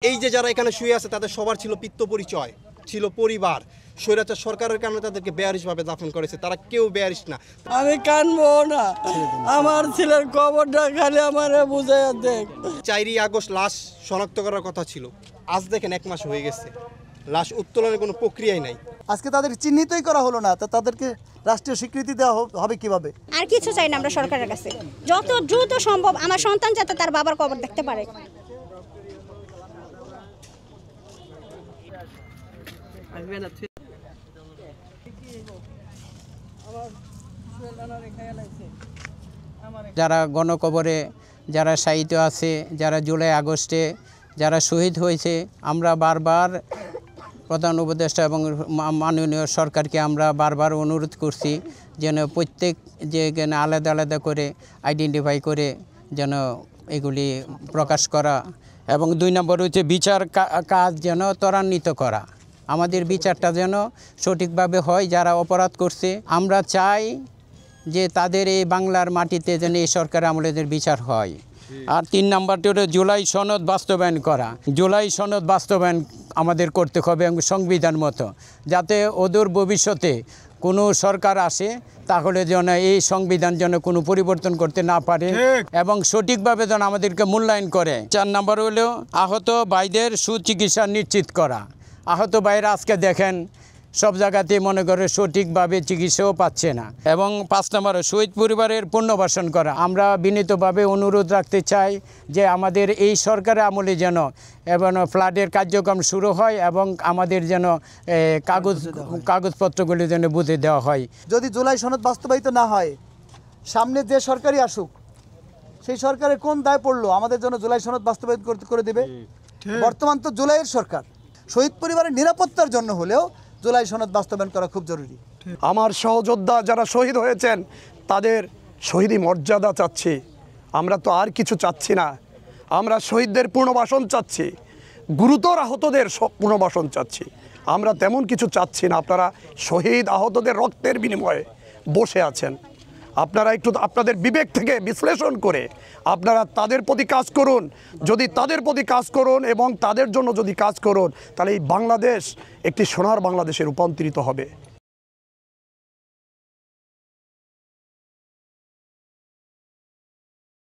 এই যে যারা এখানে শুয়ে আছে তাদের সবার ছিল পিত্ত পরিচয়, ছিল পরিবার। স্বৈরাচার সরকারের কারণে তাদেরকে বেয়ারিশভাবে দাফন করেছে, তারা কেউ বেয়ারিশ না। আমি কানবো না, আমার ছেলের কবরটা খালি আমার বুঝাইয়া দেখ। 4ই আগস্ট লাশ শনাক্ত করার কথা ছিল, আজ দেখেন 1 মাস হয়ে গেছে, লাশ উত্তোলনের কোনো প্রক্রিয়াই নাই। আজকে তাদের চিহ্নিতই করা হলো না, তো তাদেরকে রাষ্ট্রীয় স্বীকৃতি দেওয়া হবে কিভাবে? আর কিছু চাই না আমরা সরকারের কাছে, যত দ্রুত সম্ভব আমার সন্তান যাতে তার বাবার কবর দেখতে পারে। যারা গণকবরে যারা শায়িত আছে, যারা জুলাই আগস্টে যারা শহীদ হয়েছে, আমরা বারবার প্রধান উপদেষ্টা এবং মাননীয় সরকারকে আমরা বারবার অনুরোধ করছি যেন প্রত্যেক যে আলাদা আলাদা করে আইডেন্টিফাই করে যেন এগুলি প্রকাশ করা, এবং 2 নম্বর হচ্ছে বিচার কাজ যেন ত্বরান্বিত করা। আমাদের বিচারটা যেন সঠিকভাবে হয়। যারা অপরাধ করছে আমরা চাই যে তাদের এই বাংলার মাটিতে যেন এই সরকার আমলেদের বিচার হয়। আর 3 নম্বরটি হলো জুলাই সনদ বাস্তবায়ন করা। জুলাই সনদ বাস্তবায়ন আমাদের করতে হবে এবং সংবিধান মতো, যাতে অদূর ভবিষ্যতে কোনো সরকার আসে তাহলে যেন এই সংবিধান যেন কোনো পরিবর্তন করতে না পারে এবং সঠিকভাবে যেন আমাদেরকে মূল্যায়ন করে। 4 নম্বর হলো আহত ভাইদের সুচিকিৎসা নিশ্চিত করা। আহত ভাইরা আজকে দেখেন সব জায়গাতে মনে করে সঠিকভাবে চিকিৎসাও পাচ্ছে না। এবং 5 নম্বরে শহীদ পরিবারের পুনর্বাসন করা। আমরা বিনীতভাবে অনুরোধ রাখতে চাই যে আমাদের এই সরকারের আমলে যেন এবং ফ্লাডের কার্যক্রম শুরু হয় এবং আমাদের যেন কাগজপত্রগুলি যেন বুঝে দেওয়া হয়। যদি জুলাই সনদ বাস্তবায়িত না হয়, সামনে যে সরকারই আসুক সেই সরকারের কোন দায় পড়লো আমাদের জন্য জুলাই সনদ বাস্তবায়িত করে দেবে? বর্তমান তো জুলাইয়ের সরকার, শহীদ পরিবারের নিরাপত্তার জন্য হলেও জুলাই সনদ বাস্তবায়ন করা খুব জরুরি। আমার সহযোদ্ধা যারা শহীদ হয়েছেন তাদের শহীদি মর্যাদা চাচ্ছি, আমরা তো আর কিছু চাচ্ছি না। আমরা শহীদদের পুনর্বাসন চাচ্ছি, গুরুতর আহতদের পুনর্বাসন চাচ্ছি, আমরা তেমন কিছু চাচ্ছি না। আপনারা শহীদ আহতদের রক্তের বিনিময়ে বসে আছেন, আপনারা একটু আপনাদের বিবেক থেকে বিশ্লেষণ করে আপনারা তাদের প্রতি কাজ করুন। যদি তাদের প্রতি কাজ করুন এবং তাদের জন্য যদি কাজ করুন, তাহলে এই বাংলাদেশ একটি সোনার বাংলাদেশে রূপান্তরিত হবে।